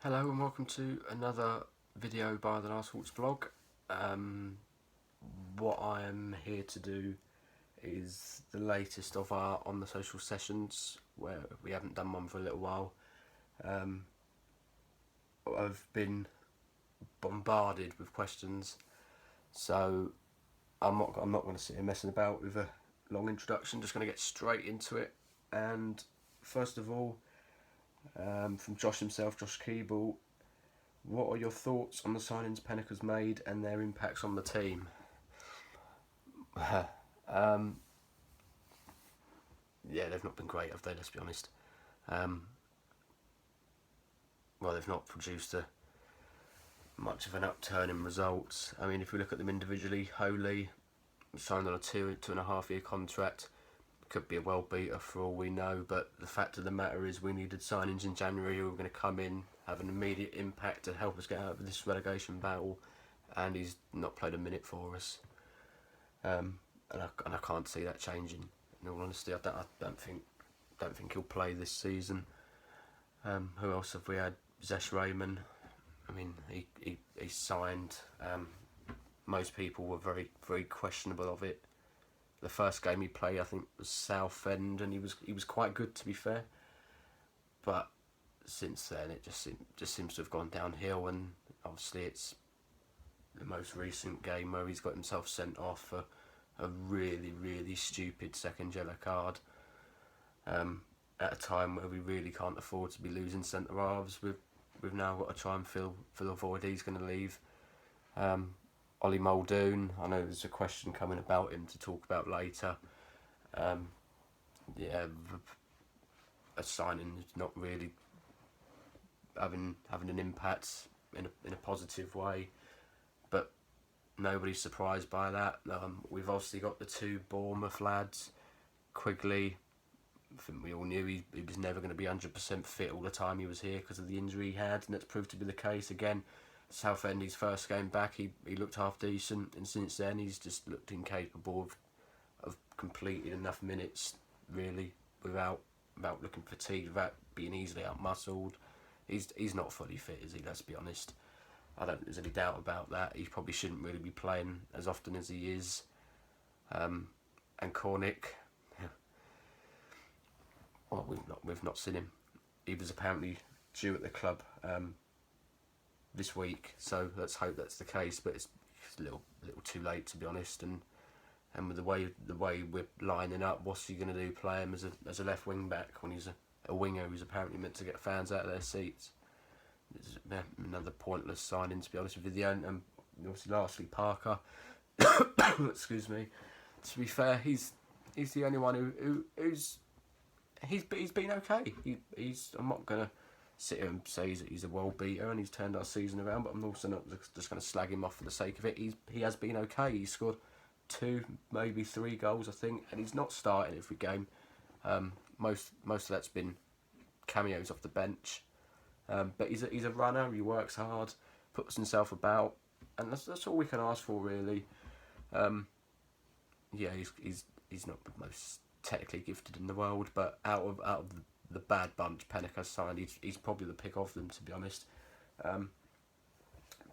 Hello and welcome to another video by the Last Thoughts blog. What I am here to do is the latest of our on the social sessions, where we haven't done one for a little while. I've been bombarded with questions, so I'm not going to sit here messing about with a long introduction. Just going to get straight into it. And first of all, from Josh himself, Josh Keeble, what are your thoughts on the signings Pennica's made and their impacts on the team? Yeah, they've not been great, have they? Let's be honest. Well, they've not produced much of an upturn in results. I mean, if we look at them individually, Holy signed on a 2.5 year contract. Could be a well beater for all we know, but the fact of the matter is we needed signings in January who were going to come in, have an immediate impact to help us get out of this relegation battle, and he's not played a minute for us. And I can't see that changing. In all honesty, I don't think he'll play this season. Who else have we had? Zesh Rayman. I mean, he signed. Most people were very questionable of it. The first game he played, I think, was Southend, and he was quite good, to be fair. But since then, it just seems to have gone downhill, and obviously it's the most recent game where he's got himself sent off for a really stupid second yellow card. At a time where we really can't afford to be losing centre halves, we've now got to try and fill a void he's going to leave. Ollie Muldoon, I know there's a question coming about him to talk about later. Yeah, a signing is not really having an impact in a positive way, but nobody's surprised by that. We've obviously got the two Bournemouth lads, Quigley. I think we all knew he was never going to be 100% fit all the time he was here because of the injury he had, and that's proved to be the case again. Southend, his first game back, he looked half decent, and since then he's just looked incapable of completing enough minutes, really, without looking fatigued, without being easily outmuscled. He's not fully fit, is he? Let's be honest. I don't think there's any doubt about that. He probably shouldn't really be playing as often as he is. And Cornick, well, we've not seen him. He was apparently due at the club this week, so let's hope that's the case. But it's a little too late, to be honest. And with the way we're lining up, what's he going to do? Play him as a left wing back when he's a winger who's apparently meant to get fans out of their seats? It's another pointless signing, to be honest with you. And obviously, lastly, Parker. Excuse me. To be fair, he's the only one who's been okay. I'm not gonna sit here and say he's a world beater and he's turned our season around, but I'm also not just going to slag him off for the sake of it. He has been okay. He's scored 2, maybe 3 goals, I think, and he's not starting every game. Most of that's been cameos off the bench. But he's a runner. He works hard, puts himself about, and that's all we can ask for, really. Yeah, he's not the most technically gifted in the world, but out of the bad bunch Pennica signed, he's probably the pick of them, to be honest.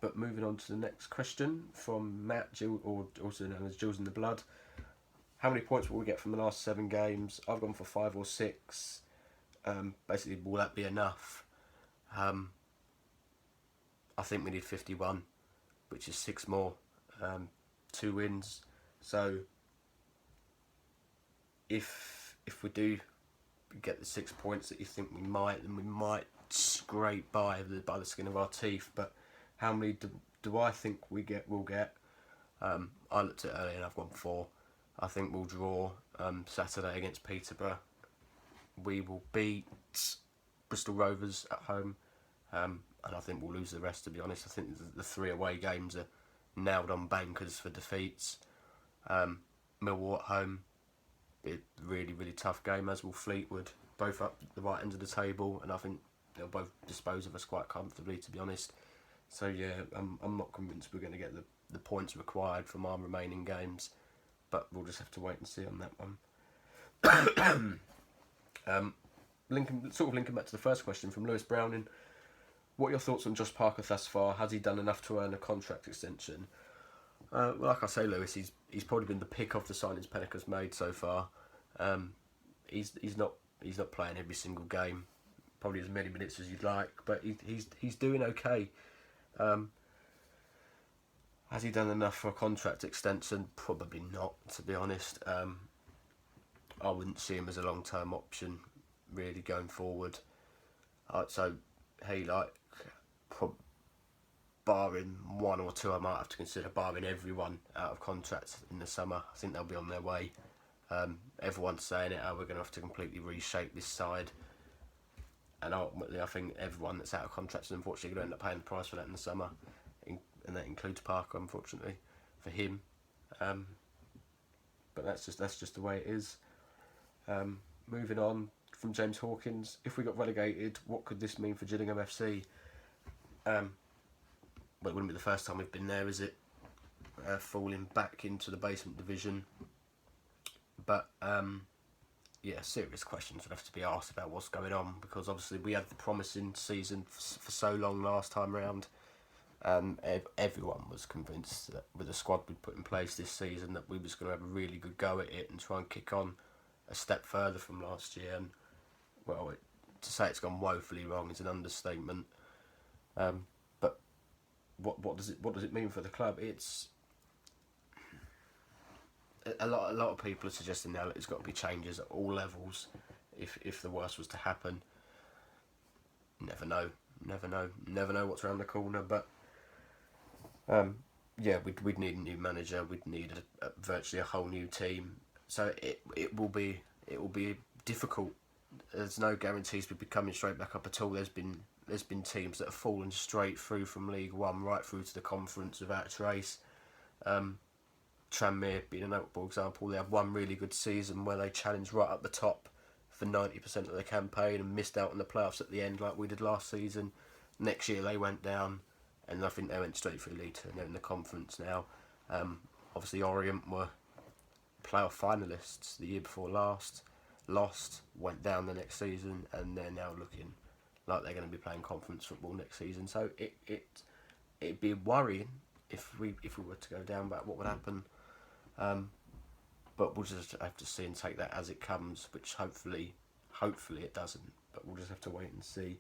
But moving on to the next question from Matt, or also known as Jules in the Blood. How many points will we get from the last 7 games? I've gone for 5 or 6. Basically, will that be enough? I think we need 51, which is 6 more, 2 wins. So if we do get the 6 points that you think we might, then we might scrape by the skin of our teeth. But how many do I think we'll get? I looked at it earlier and I've gone 4. I think we'll draw Saturday against Peterborough. We will beat Bristol Rovers at home, and I think we'll lose the rest, to be honest. I think the 3 away games are nailed on bankers for defeats. Millwall at home, be a really tough game, as will Fleetwood, both up the right end of the table, and I think they'll both dispose of us quite comfortably, to be honest. So yeah, I'm not convinced we're going to get the points required from our remaining games, but we'll just have to wait and see on that one. Linking back to the first question from Lewis Browning. What are your thoughts on Josh Parker thus far? Has he done enough to earn a contract extension? Well, like I say, Lewis, he's probably been the pick of the signings Pennick made so far. He's not playing every single game, probably as many minutes as you'd like, but he's doing okay. Has he done enough for a contract extension? Probably not, to be honest. I wouldn't see him as a long-term option, really, going forward. So, hey, like, barring one or two, I might have to consider barring everyone out of contracts in the summer. I think they'll be on their way. Everyone's saying it, we're going to have to completely reshape this side. And ultimately, I think everyone that's out of contracts is unfortunately going to end up paying the price for that in the summer. And that includes Parker, unfortunately, for him. But that's just the way it is. Moving on from James Hawkins, if we got relegated, what could this mean for Gillingham FC? Well, it wouldn't be the first time we've been there, is it? Falling back into the basement division. But yeah, serious questions would have to be asked about what's going on, because obviously we had the promising season for so long last time round. Everyone was convinced that with the squad we'd put in place this season that we was going to have a really good go at it and try and kick on a step further from last year. And well, to say it's gone woefully wrong is an understatement. But what does it mean for the club? It's a lot of people are suggesting now that there's got to be changes at all levels if the worst was to happen. Never know what's around the corner, but yeah, we'd need a new manager. We'd need virtually a whole new team. So it will be difficult. There's no guarantees we'll be coming straight back up at all. There's been teams that have fallen straight through from League One right through to the Conference without a trace. Tranmere being a notable example. They had one really good season where they challenged right up the top for 90% of the campaign and missed out on the playoffs at the end like we did last season. Next year they went down, and I think they went straight through League Two and they're in the Conference now. Obviously Orient were playoff finalists the year before last, lost, went down the next season, and they're now looking like they're going to be playing conference football next season. So it'd be worrying if we were to go down, but what would happen? But we'll just have to see and take that as it comes, which hopefully it doesn't, but we'll just have to wait and see.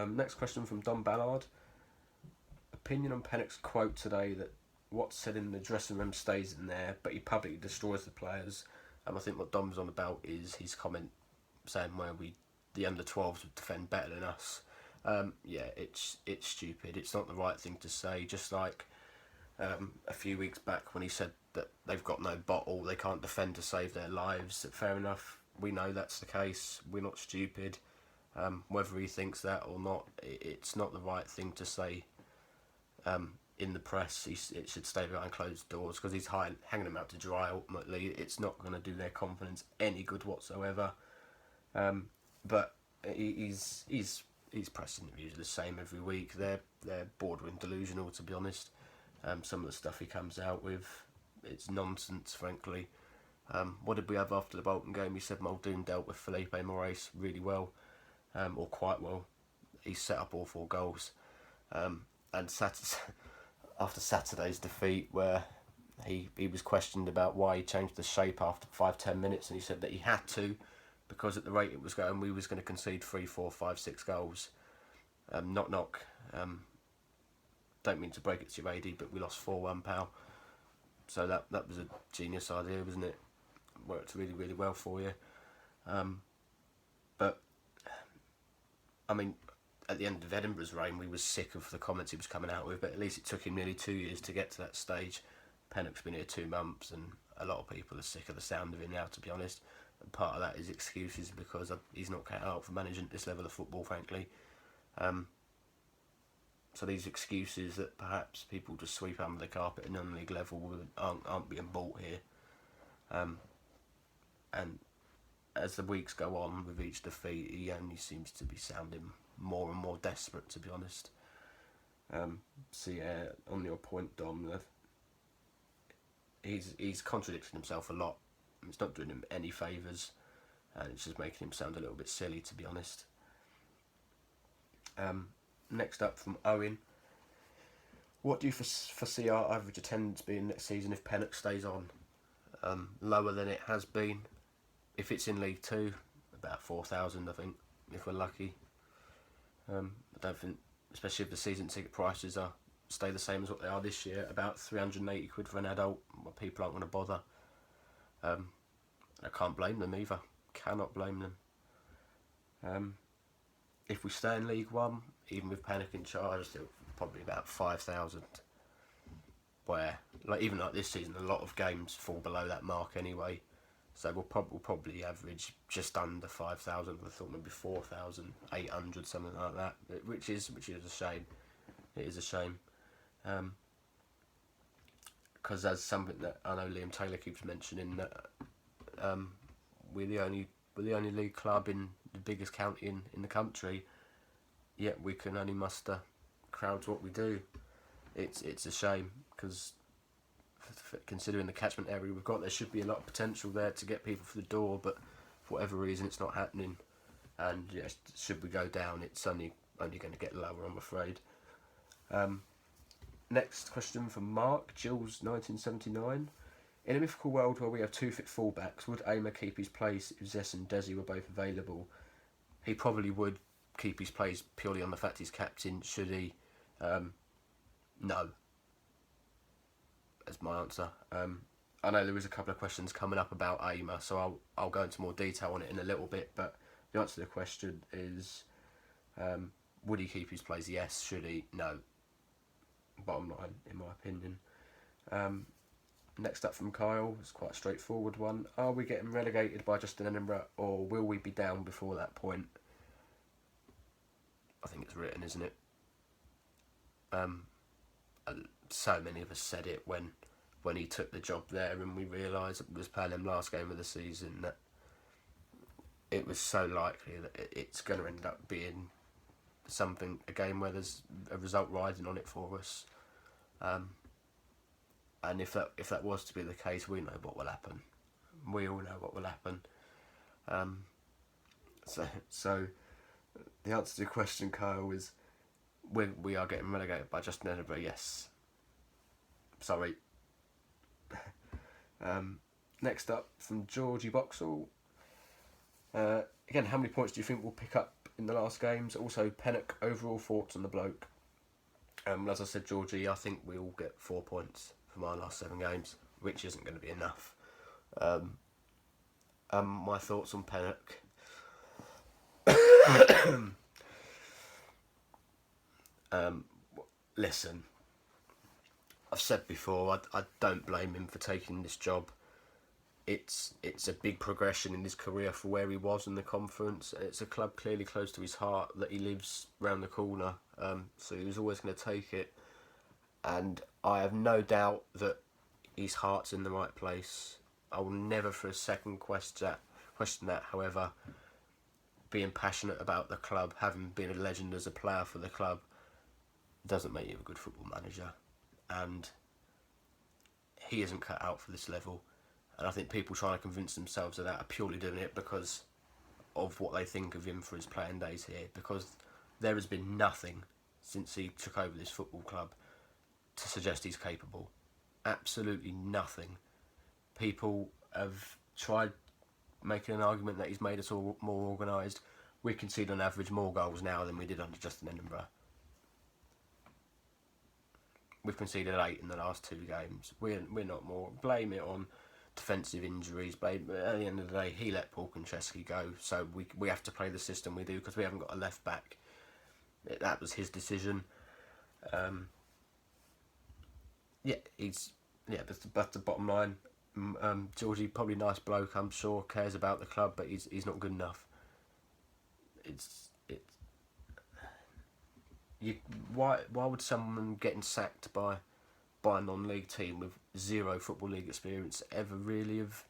Next question from Don Ballard. Opinion on Pennick's quote today that what's said in the dressing room stays in there, but he publicly destroys the players. I think what Dom's on about is his comment saying where the under-12s would defend better than us. Yeah, it's stupid. It's not the right thing to say. Just like a few weeks back when he said that they've got no bottle, they can't defend to save their lives. Fair enough. We know that's the case. We're not stupid. Whether he thinks that or not, it's not the right thing to say in the press. It should stay behind closed doors, because he's hanging them out to dry. Ultimately, it's not going to do their confidence any good whatsoever. But his press interviews are the same every week. They're bordering delusional, to be honest. Some of the stuff he comes out with, it's nonsense, frankly. What did we have after the Bolton game? He said Muldoon dealt with Felipe Moraes really well, or quite well. He set up all 4 goals. And after Saturday's defeat, where he was questioned about why he changed the shape after 5-10 minutes, and he said that he had to, because at the rate it was going, we was going to concede 3, 4, 5, 6 goals. Knock. Don't mean to break it to you, AD, but we lost 4-1, pal. So that was a genius idea, wasn't it? Worked really, really well for you. But I mean, at the end of Edinburgh's reign, we was sick of the comments he was coming out with, but at least it took him nearly 2 years to get to that stage. Pennock's been here 2 months, and a lot of people are sick of the sound of him now, to be honest. And part of that is excuses, because he's not cut out for managing this level of football, frankly. So these excuses that perhaps people just sweep under the carpet at non-league level aren't being bought here. And as the weeks go on with each defeat, he only seems to be sounding more and more desperate, to be honest. So yeah, on your point, Dom, he's contradicting himself a lot. It's not doing him any favours, and it's just making him sound a little bit silly, to be honest. Next up from Owen. What do you foresee our average attendance being next season if Pennock stays on? Lower than it has been. If it's in League Two, about 4,000, I think, if we're lucky. I don't think, especially if the season ticket prices stay the same as what they are this year, about 380 quid for an adult. Well, people aren't going to bother. I can't blame them either. Cannot blame them. If we stay in League One, even with Pennock in charge, still probably about 5,000. Where, even like this season, a lot of games fall below that mark anyway. So we'll probably average just under 5,000. I thought maybe 4,800, something like that, which is a shame. It is a shame, because that's something that I know Liam Taylor keeps mentioning, that we're the only league club in the biggest county in the country, yet we can only muster crowds what we do. It's a shame, because considering the catchment area we've got, there should be a lot of potential there to get people through the door, but for whatever reason it's not happening. And yes, should we go down, it's only going to get lower, I'm afraid. Next question from Mark, Jules 1979. In a mythical world where we have two fit fullbacks, would Aimer keep his place if Zess and Desi were both available? He probably would keep his place purely on the fact he's captain. Should he? No. That's my answer. I know there is a couple of questions coming up about Aimer, so I'll go into more detail on it in a little bit, but the answer to the question is, would he keep his place? Yes. Should he? No. Bottom line, in my opinion. Next up from Kyle, it's quite a straightforward one. Are we getting relegated by Justin Edinburgh, or will we be down before that point? I think it's written, isn't it? So many of us said it when he took the job there, and we realised it was playing him last game of the season, that it was so likely that it's going to end up being a game where there's a result riding on it for us. And if that was to be the case, we know what will happen. We all know what will happen. So the answer to your question, Kyle, is we are getting relegated by Justin Edinburgh. Yes. Sorry. Next up from Georgie Boxall. Again, how many points do you think we'll pick up in the last games? Also, Pennock, overall thoughts on the bloke. As I said, Georgie, I think we'll get 4 points from our last 7 games, which isn't going to be enough. My thoughts on Pennock. Listen, I've said before, I don't blame him for taking this job. It's a big progression in his career for where he was in the conference. It's a club clearly close to his heart, that he lives round the corner, so he was always going to take it. And I have no doubt that his heart's in the right place. I will never for a second question that. However, being passionate about the club, having been a legend as a player for the club, doesn't make you a good football manager. And he isn't cut out for this level. And I think people trying to convince themselves of that are purely doing it because of what they think of him for his playing days here. Because there has been nothing since he took over this football club to suggest he's capable. Absolutely nothing. People have tried making an argument that he's made us all more organised. We concede on average more goals now than we did under Justin Edinburgh. We've conceded 8 in the last 2 games. We're not more. Blame it on defensive injuries. At the end of the day, he let Paul Konchesky go, so we have to play the system we do because we haven't got a left back. That was his decision. That's the bottom line. Georgie, probably nice bloke, I'm sure, cares about the club, but he's not good enough. Why would someone getting sacked by a non-league team with 0 Football League experience ever really have?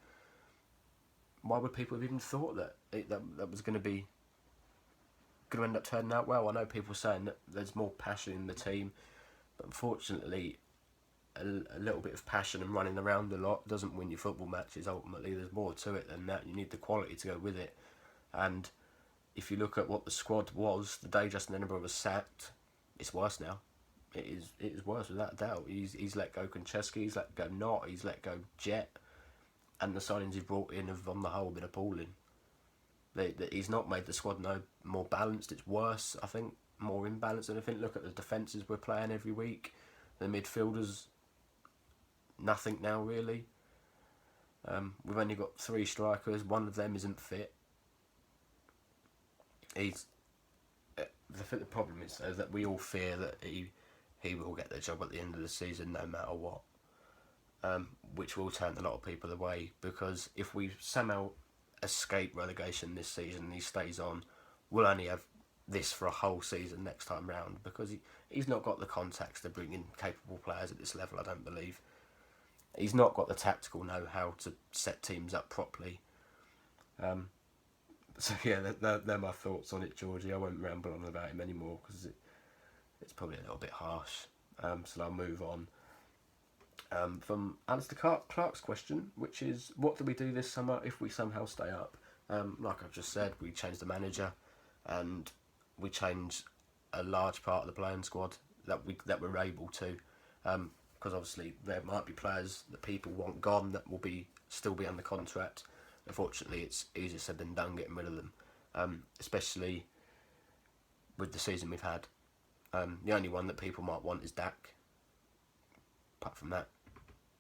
Why would people have even thought that that was going to end up turning out well? I know people saying that there's more passion in the team, but unfortunately, a little bit of passion and running around a lot doesn't win your football matches. Ultimately, there's more to it than that. You need the quality to go with it, and if you look at what the squad was the day Justin Edinburgh was sacked, it's worse now. It is worse without a doubt. He's let go Konchesky, he's let go Knott, he's let go Jet, and the signings he brought in have on the whole been appalling. He's not made the squad no more balanced. It's worse, I think, more imbalanced. And I think look at the defences we're playing every week. The midfielders, nothing now really. We've only got 3 strikers. One of them isn't fit. The problem is though, that we all fear that he will get the job at the end of the season no matter what, which will turn a lot of people away, because if we somehow escape relegation this season and he stays on, we'll only have this for a whole season next time round, because he's not got the contacts to bring in capable players at this level, I don't believe. He's not got the tactical know-how to set teams up properly. So yeah, they're my thoughts on it, Georgie. I won't ramble on about him anymore because it's probably a little bit harsh. So I'll move on. From Alistair Clark's question, which is, what do we do this summer if we somehow stay up? Like I've just said, we changed the manager, and we changed a large part of the playing squad that we're able to. Because obviously there might be players that people want gone that will still be under contract. Unfortunately, it's easier said than done getting rid of them, especially with the season we've had. The only one that people might want is Dak. Apart from that,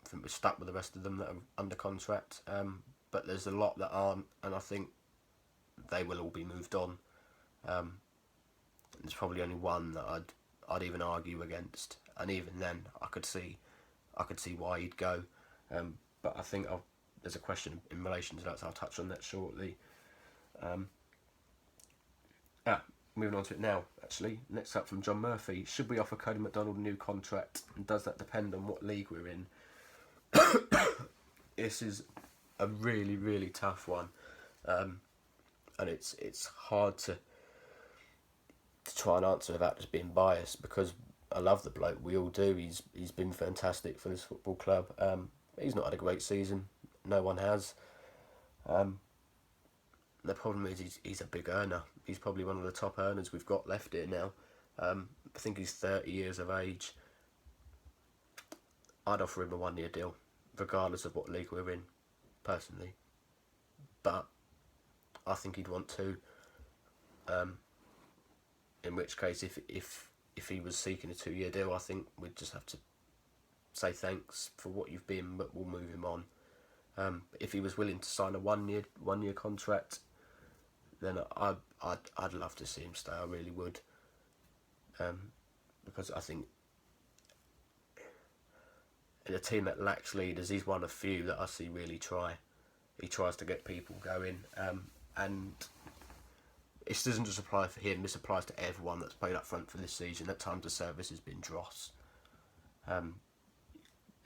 I think we're stuck with the rest of them that are under contract. But there's a lot that aren't, and I think they will all be moved on. There's probably only one that I'd even argue against, and even then I could see why he'd go. But I think there's a question in relation to that, so I'll touch on that shortly. Moving on to it now, actually. Next up from John Murphy. Should we offer Cody McDonald a new contract, and does that depend on what league we're in? This is a really, really tough one. And it's hard to try and answer without just being biased, because I love the bloke, we all do. He's been fantastic for this football club. He's not had a great season. No one has. The problem is he's a big earner. He's probably one of the top earners we've got left here now. I think he's 30 years of age. I'd offer him a 1-year deal, regardless of what league we're in, personally. But I think he'd want to. In which case, if he was seeking a 2-year deal, I think we'd just have to say thanks for what you've been, but we'll move him on. If he was willing to sign a 1-year contract, then I'd love to see him stay. I really would, because I think in a team that lacks leaders, he's one of few that I see really try. He tries to get people going, and this doesn't just apply for him. This applies to everyone that's played up front for this season. At times, the service has been dross.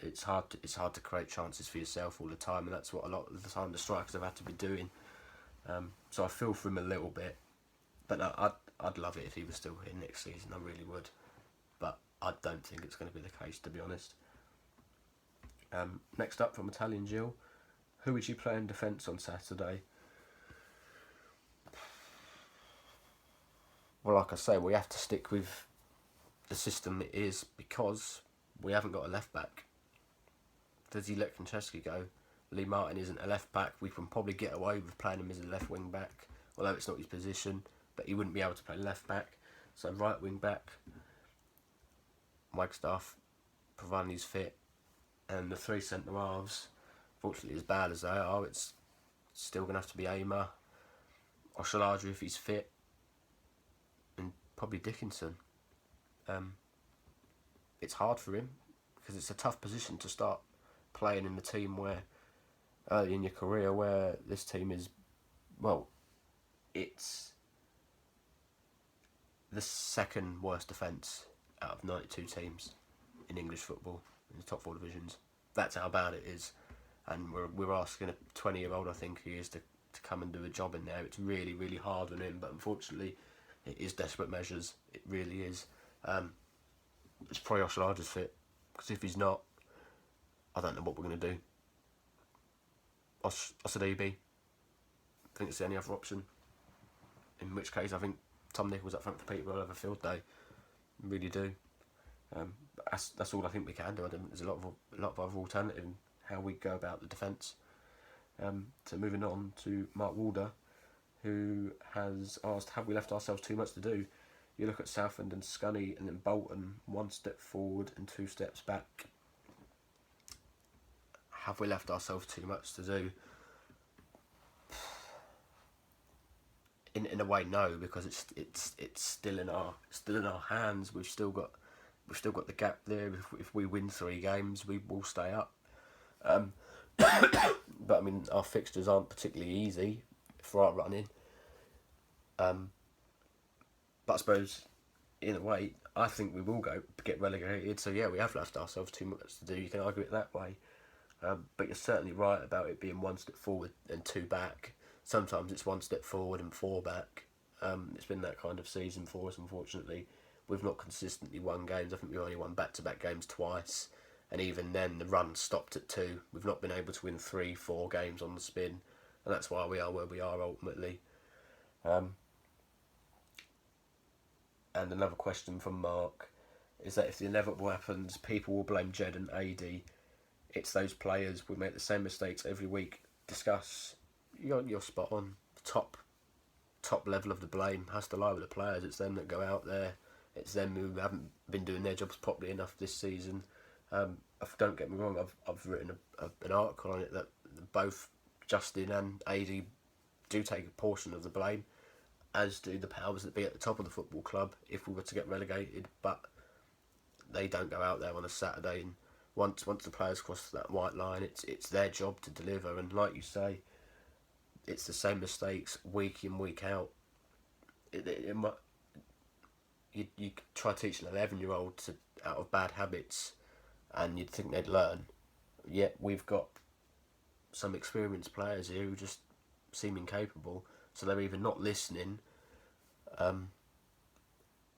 It's hard to create chances for yourself all the time, and that's what a lot of the time the strikers have had to be doing. So I feel for him a little bit, but no, I'd love it if he was still here next season. I really would, but I don't think it's going to be the case, to be honest. Next up from Italian Jill, who would you play in defence on Saturday? Well, like I say, we have to stick with the system it is, because we haven't got a left back. Does he let Konchesky go? Lee Martin isn't a left back. We can probably get away with playing him as a left wing back, although it's not his position, but he wouldn't be able to play left back. So right wing back, Wagstaff, providing he's fit, and the 3 centre halves, fortunately as bad as they are, it's still going to have to be Aimer, Oshiladri if he's fit, and probably Dickinson. It's hard for him, because it's a tough position to start playing in the team where, early in your career, where this team is, well, it's the second worst defence out of 92 teams in English football, in the top 4 divisions. That's how bad it is, and we're asking a 20-year-old, I think he is, to come and do a job in there. It's really, really hard on him, but unfortunately it is desperate measures. It really is. It's probably Oshiladri's fit, because if he's not, I don't know what we're going to do. Osadibi, I think it's the only other option in which case I think Tom Nichols up front for Peterborough will have a field day. Really do. That's all I think we can do. I don't think there's a lot of other alternative in how we go about the defence. So moving on to Mark Walder, who has asked, have we left ourselves too much to do? You look at Southend and Scunny and then Bolton, 1 step forward and 2 steps back. Have we left ourselves too much to do? In a way, no, because it's still in our hands. We've still got the gap there. If we win 3 games, we will stay up. But I mean, our fixtures aren't particularly easy for our running. But I suppose, in a way, I think we will get relegated. So yeah, we have left ourselves too much to do. You can argue it that way. But you're certainly right about it being 1 step forward and 2 back. Sometimes it's 1 step forward and 4 back. It's been that kind of season for us, unfortunately. We've not consistently won games. I think we only won back-to-back games twice. And even then, the run stopped at 2. We've not been able to win 3-4 games on the spin. And that's why we are where we are ultimately. And another question from Mark is that if the inevitable happens, people will blame Jed and AD. It's those players. We make the same mistakes every week. Discuss. You're spot on. Top level of the blame has to lie with the players. It's them that go out there. It's them who haven't been doing their jobs properly enough this season. Don't get me wrong. I've written an article on it that both Justin and AD do take a portion of the blame, as do the powers that be at the top of the football club if we were to get relegated. But they don't go out there on a Saturday, and once the players cross that white line, it's their job to deliver. And like you say, it's the same mistakes week in, week out. You try teaching an 11-year-old out of bad habits, and you'd think they'd learn. Yet we've got some experienced players here who just seem incapable. So they're either not listening,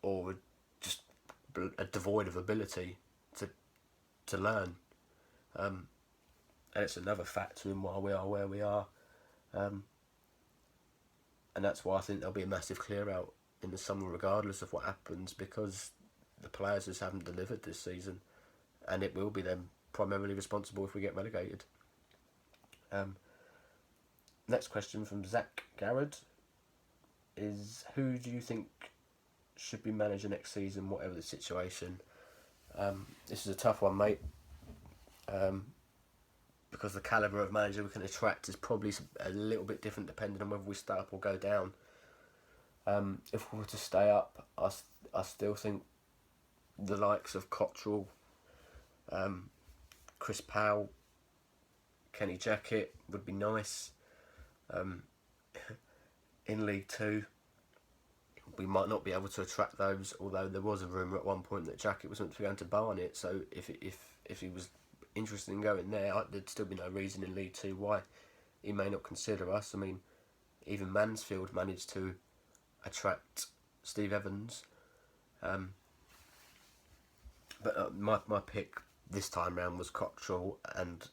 or just devoid of ability to learn. And it's another factor in why we are where we are. And that's why I think there'll be a massive clear out in the summer regardless of what happens, because the players just haven't delivered this season, and it will be them primarily responsible if we get relegated. Next question from Zach Garrett is, who do you think should be manager next season, whatever the situation? This is a tough one, mate. Because the calibre of manager we can attract is probably a little bit different depending on whether we stay up or go down. If we were to stay up, I still think the likes of Cottrell, Chris Powell, Kenny Jackett would be nice. In League 2, we might not be able to attract those, although there was a rumour at one point that Jackett was meant to be going to Barnet, so if he was interested in going there, there'd still be no reason in League 2 why he may not consider us. I mean, even Mansfield managed to attract Steve Evans, but my pick this time round was Cottrell, and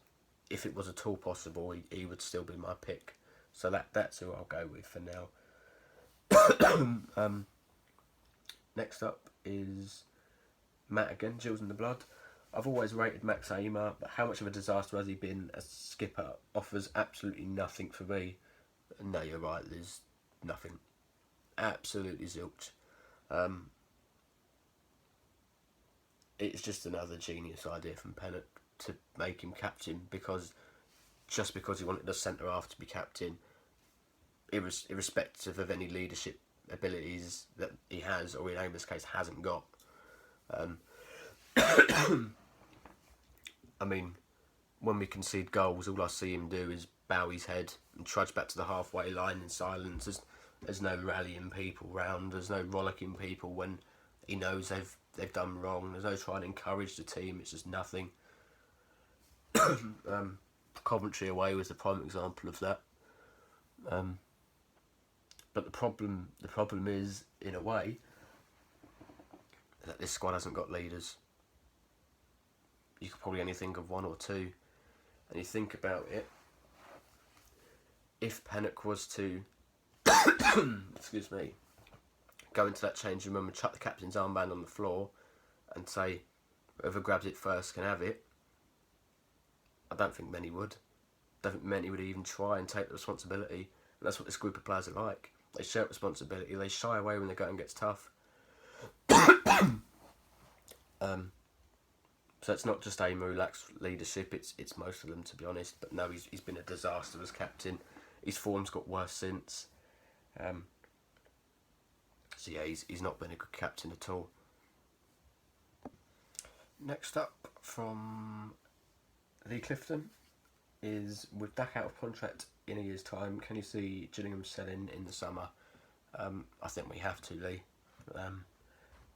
if it was at all possible, he would still be my pick. So that's who I'll go with for now. Next up is Matt again, Jills in the Blood. I've always rated Max Aimer, but how much of a disaster has he been as skipper? Offers absolutely nothing for me. No, you're right, there's nothing. Absolutely zilch. It's just another genius idea from Pennock to make him captain, because he wanted the centre-half to be captain, irrespective of any leadership abilities that he has, or in Aimer's case hasn't got. I mean, when we concede goals, all I see him do is bow his head and trudge back to the halfway line in silence. There's no rallying people round. There's no rollicking people when he knows they've done wrong. There's no trying to encourage the team. It's just nothing. Coventry away was the prime example of that. But the problem is, in a way, that this squad hasn't got leaders. You could probably only think of one or two. And you think about it, if Pennock was to excuse me, go into that changing room and chuck the captain's armband on the floor and say, whoever grabs it first can have it, I don't think many would. I don't think many would even try and take the responsibility. And that's what this group of players are like. They share responsibility. They shy away when the going gets tough. So it's not just Amu lacks leadership. It's most of them, to be honest. But no, he's been a disaster as captain. His form's got worse since. So yeah, he's not been a good captain at all. Next up from Lee Clifton is, with Dak out of contract in a year's time, can you see Gillingham selling in the summer? I think we have to, Lee.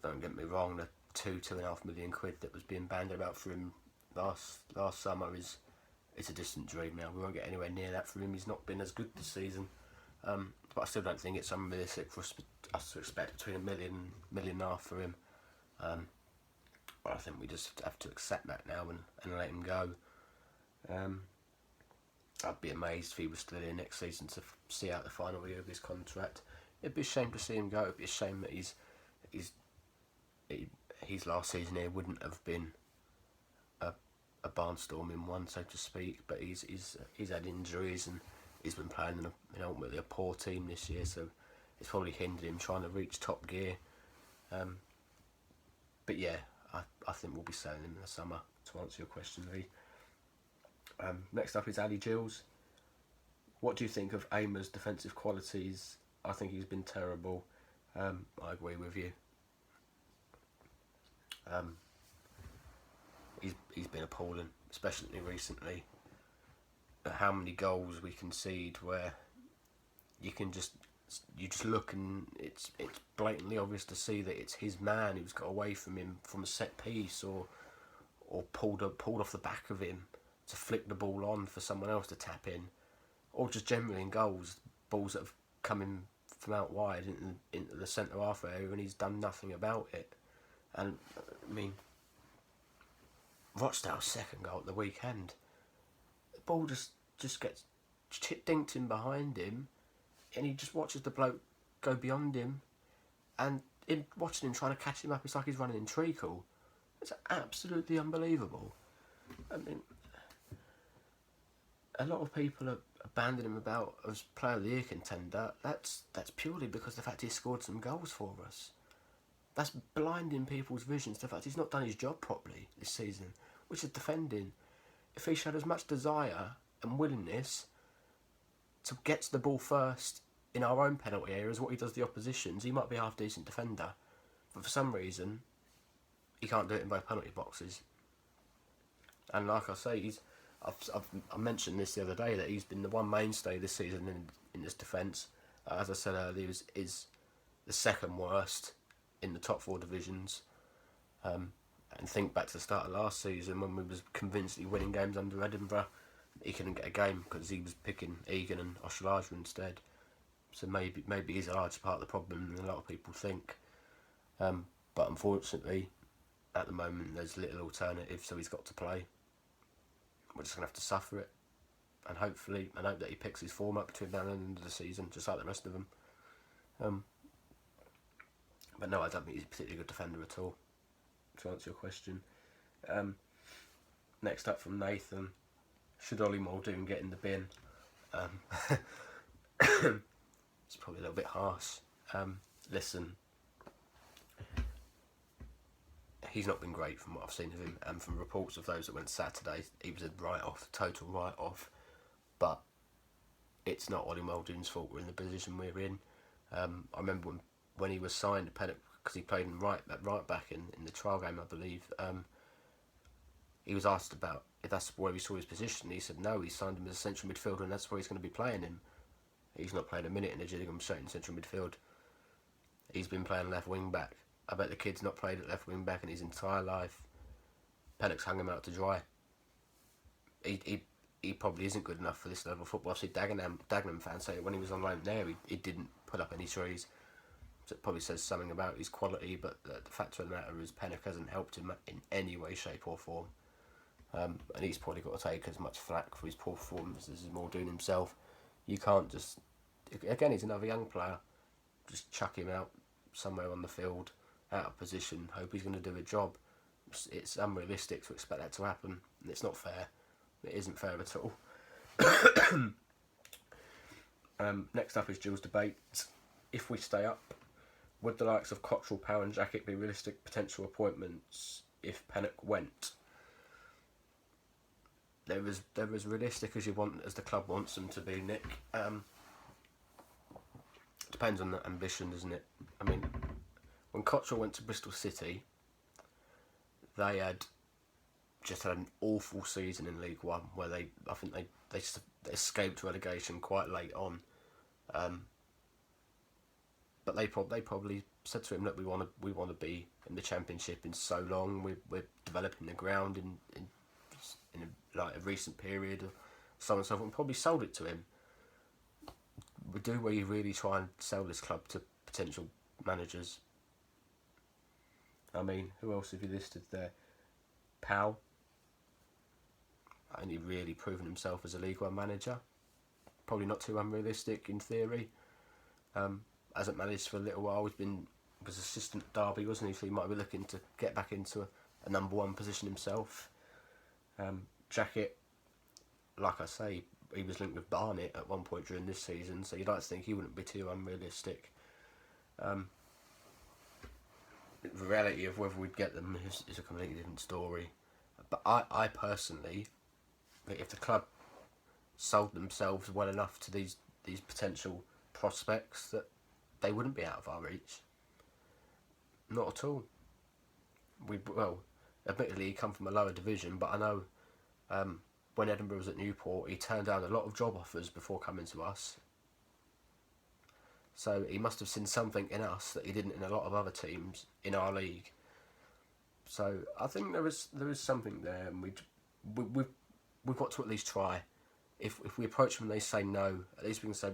Don't get me wrong, the £2.5 million that was being bandied about for him last summer is a distant dream now. We won't get anywhere near that for him. He's not been as good this season. But I still don't think it's unrealistic for us to expect between £1 million and a half for him. But I think we just have to accept that now and let him go. I'd be amazed if he was still here next season to see out the final year of his contract. It'd be a shame to see him go. It'd be a shame that his last season here wouldn't have been a barnstorming one, so to speak. But he's had injuries and he's been playing in ultimately a poor team this year, so it's probably hindered him trying to reach top gear. But yeah, I think we'll be selling him in the summer, to answer your question, Lee. Next up is Ali Gills. What do you think of Amer's defensive qualities? I think he's been terrible. I agree with you. He's been appalling, especially recently. How many goals we concede where you just look and it's blatantly obvious to see that it's his man who's got away from him from a set piece or pulled off the back of him to flick the ball on for someone else to tap in, or just generally in goals, balls that have come in from out wide into the centre half area and he's done nothing about it. And I mean, Rochdale's second goal at the weekend, the ball just gets dinked in behind him, and he just watches the bloke go beyond him, and watching him trying to catch him up, it's like he's running in treacle. It's absolutely unbelievable. I mean, a lot of people are banding him about as player of the year contender. That's purely because of the fact he scored some goals for us. That's blinding people's visions. The fact he's not done his job properly this season, which is defending. If he showed as much desire and willingness to get to the ball first in our own penalty area as what he does the opposition's, he might be a half decent defender. But for some reason, he can't do it in both penalty boxes. And like I say, I mentioned this the other day, that he's been the one mainstay this season in this defence. As I said earlier, is the second worst in the top four divisions. And think back to the start of last season when we was convincingly winning games under Edinburgh. He couldn't get a game because he was picking Egan and Oshalaja instead. So maybe he's a larger part of the problem than a lot of people think. But unfortunately, at the moment, there's little alternative, so he's got to play. We're just going to have to suffer it. And hope that he picks his form up between now and the end of the season, just like the rest of them. But no, I don't think he's a particularly good defender at all, to answer your question. Next up from Nathan, should Ollie Muldoon get in the bin? It's probably a little bit harsh. Listen, he's not been great from what I've seen of him, and from reports of those that went Saturday, he was a write-off, total write-off. But it's not Ollie Muldoon's fault we're in the position we're in. I remember when he was signed, because he played in right back in the trial game, I believe. He was asked about if that's where he saw his position. He said no, he signed him as a central midfielder, and that's where he's going to be playing him. He's not played a minute in the Gillingham shirt in central midfield. He's been playing left wing back. I bet the kid's not played at left wing back in his entire life. Pennock's hung him out to dry. He probably isn't good enough for this level of football. I've seen Dagenham fans say when he was on loan there, he didn't put up any trees. So it probably says something about his quality, but the fact of the matter is Pennock hasn't helped him in any way, shape or form. And he's probably got to take as much flack for his poor performance as Muldoon himself. You can't just again, he's another young player. Just chuck him out somewhere on the field, out of position, hope he's going to do a job. It's unrealistic to expect that to happen, and it's not fair. It isn't fair at all. Next up is Jill's debate. If we stay up, would the likes of Cottrell, Powell and Jackett be realistic potential appointments if Pennock went? They're as realistic as the club wants them to be, Nick. Depends on the ambition, doesn't it? I mean, when Cottrell went to Bristol City, they had just had an awful season in League One, where they escaped relegation quite late on. But they probably said to him, look, we want to be in the Championship in so long. We're developing the ground in a recent period, or so on and so forth, and probably sold it to him. We do where you really try and sell this club to potential managers. I mean, who else have you listed there? Powell. Only really proven himself as a League One manager. Probably not too unrealistic in theory. Hasn't managed for a little while. Was assistant at Derby, wasn't he? So he might be looking to get back into a number one position himself. Jackett, like I say, he was linked with Barnet at one point during this season, so you'd like to think he wouldn't be too unrealistic. The reality of whether we'd get them is a completely different story. But I personally, if the club sold themselves well enough to these potential prospects, that they wouldn't be out of our reach. Not at all. Admittedly, he come from a lower division, but I know when Edinburgh was at Newport, he turned down a lot of job offers before coming to us. So he must have seen something in us that he didn't in a lot of other teams in our league. So I think there is something there, and we've got to at least try. If we approach them and they say no, at least we can say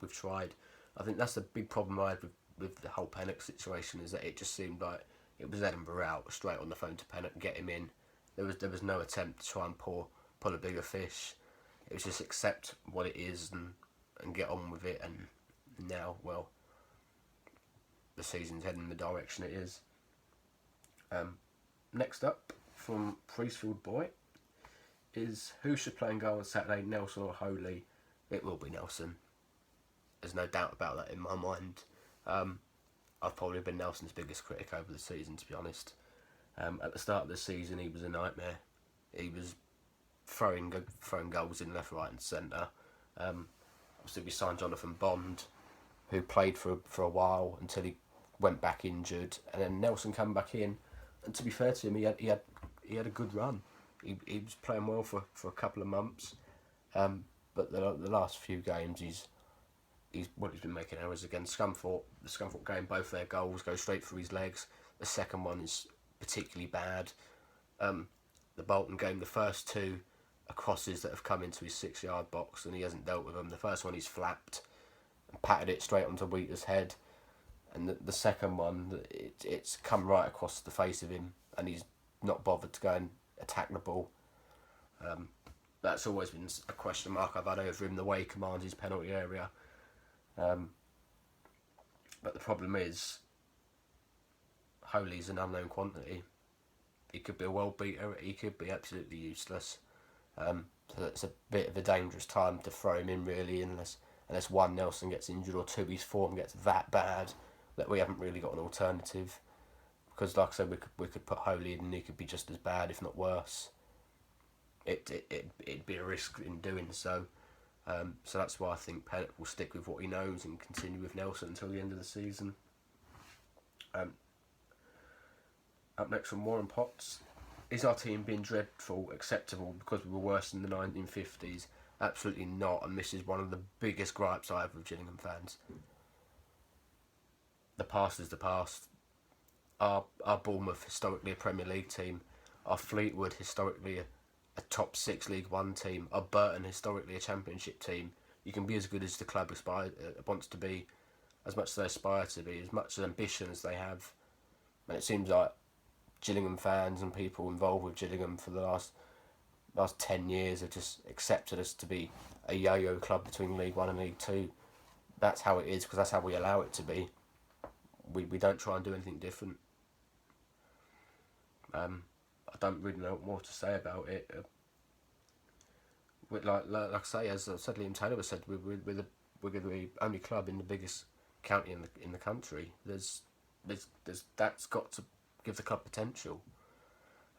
we've tried. I think that's the big problem I had with the whole Pennock situation, is that it just seemed like it was Edinburgh out, straight on the phone to Pennock and get him in. There was no attempt to try and pull a bigger fish. It was just accept what it is and get on with it. And now, well, the season's heading in the direction it is. Next up, from Priestfield Boy, is who should play in goal on Saturday, Nelson or Holy? It will be Nelson. There's no doubt about that in my mind. I've probably been Nelson's biggest critic over the season, to be honest. At the start of the season, he was a nightmare. He was throwing goals in left, right and centre. Obviously, we signed Jonathan Bond, who played for a while until he went back injured, and then Nelson came back in. And to be fair to him, he had a good run. He was playing well for a couple of months, but the last few games he's been making errors again. The Scunthorpe game, both their goals go straight through his legs. The second one is particularly bad. The Bolton game, the first two are crosses that have come into his 6-yard box and he hasn't dealt with them. The first one he's flapped and patted it straight onto Wheater's head, and the second one it's come right across the face of him and he's not bothered to go and attack the ball. That's always been a question mark I've had over him, the way he commands his penalty area. But the problem is, Holy's an unknown quantity. He could be a world beater, he could be absolutely useless. So it's a bit of a dangerous time to throw him in, really, unless one, Nelson gets injured, or two, his form gets that bad that we haven't really got an alternative. Because, like I said, we could put Holy in and he could be just as bad, if not worse. It'd be a risk in doing so. So that's why I think Pennock will stick with what he knows and continue with Nelson until the end of the season. Up next from Warren Potts. Is our team being dreadful acceptable because we were worse than the 1950s? Absolutely not, and this is one of the biggest gripes I have with Gillingham fans. The past is the past. Our Bournemouth, historically a Premier League team. Our Fleetwood, historically a top 6 League One team. Our Burton, historically a Championship team. You can be as good as the club wants to be, as much as they aspire to be, as much ambition as they have. And it seems like Gillingham fans and people involved with Gillingham for the last 10 years have just accepted us to be a yo-yo club between League One and League Two. that's how it is because that's how we allow it to be. We don't try and do anything different. I don't really know what more to say about it. Like I say, as I said, Liam Taylor said, we're the only club in the biggest county in the country. There's that's got to give the club potential.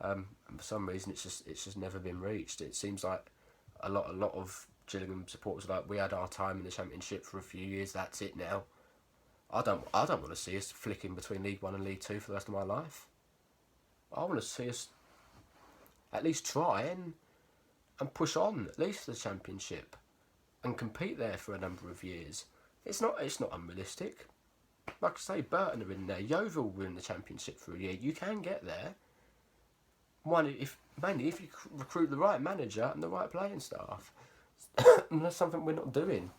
And for some reason, it's just never been reached. It seems like a lot of Gillingham supporters are like, we had our time in the Championship for a few years. That's it now. I don't want to see us flicking between League One and League Two for the rest of my life. I want to see us at least try and push on at least the Championship and compete there for a number of years. It's not unrealistic. Like I say, Burton are in there. Yeovil were in the Championship for a year. You can get there. Mainly if you recruit the right manager and the right playing staff. And that's something we're not doing.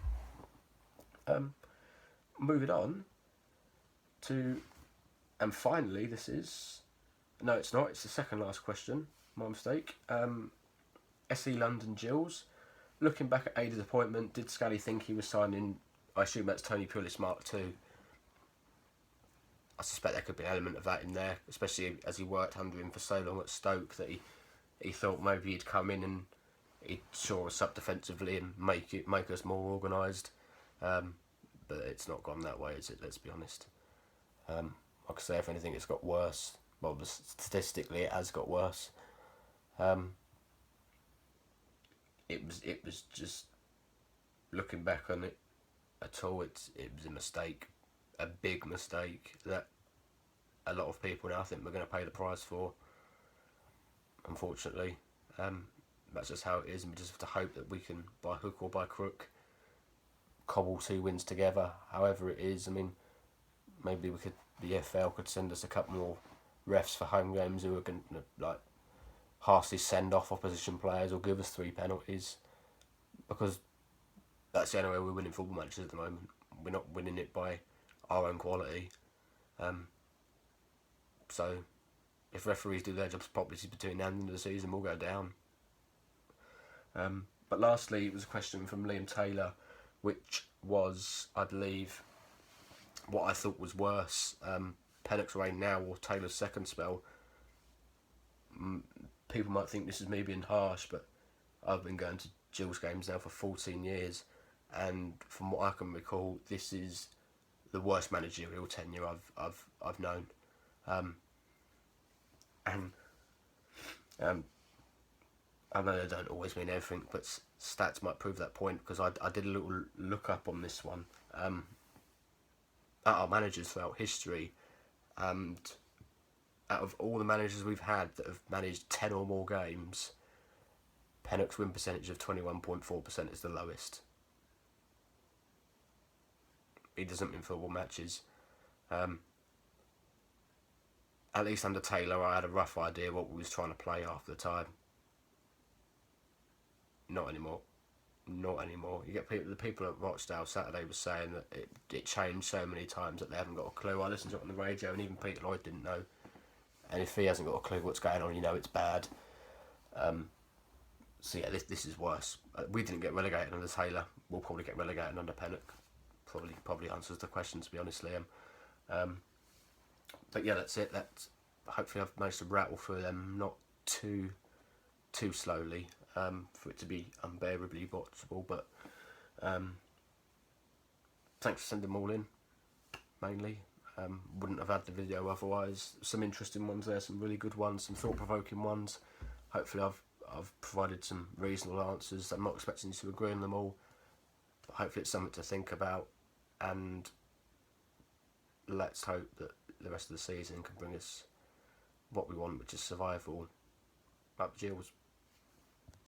Moving on to, and finally, this is, no, it's not. It's the second last question. My mistake. SE London Gills. Looking back at Ada's appointment, did Scally think he was signing? I assume that's Tony Pulis Mark II. I suspect there could be an element of that in there, especially as he worked under him for so long at Stoke that he thought maybe he'd come in and he'd shore us up defensively and make us more organised. But it's not gone that way, is it? Let's be honest. Like I say, if anything, it's got worse. Well, statistically, it has got worse. It was just looking back on it at all. It was a mistake, a big mistake that a lot of people now think we're going to pay the price for. Unfortunately, that's just how it is, and we just have to hope that we can, by hook or by crook, cobble 2 wins together. However it is, I mean, maybe the EFL could send us a couple more refs for home games who are going to like harshly send off opposition players or give us 3 penalties, because that's the only way we're winning football matches at the moment. We're not winning it by our own quality. So if referees do their jobs properly between now and the end of the season, we'll go down. But lastly, it was a question from Liam Taylor, which was, I believe, what I thought was worse, Pennock's reign now or Taylor's second spell. People might think this is me being harsh, but I've been going to Gills games now for 14 years, and from what I can recall, this is the worst managerial tenure I've known. I know they don't always mean everything, but stats might prove that point, because I did a little look up on this one at our managers throughout history, and out of all the managers we've had that have managed 10 or more games, Pennock's win percentage of 21.4% is the lowest. He doesn't win football matches. At least under Taylor, I had a rough idea what we was trying to play half the time. Not anymore. You get the people at Rochdale Saturday was saying that it changed so many times that they haven't got a clue. I listened to it on the radio, and even Peter Lloyd didn't know. And if he hasn't got a clue what's going on, you know it's bad. So yeah, this is worse. We didn't get relegated under Taylor. We'll probably get relegated under Pennock. Probably answers the question, to be honest, Liam. But yeah, that's it. Hopefully I've managed to rattle through them, not too slowly, for it to be unbearably watchable. But thanks for sending them all in, mainly. Wouldn't have had the video otherwise. Some interesting ones there, some really good ones, some thought-provoking ones. Hopefully I've provided some reasonable answers. I'm not expecting you to agree on them all, but hopefully it's something to think about, and let's hope that the rest of the season can bring us what we want, which is survival. Up Gills.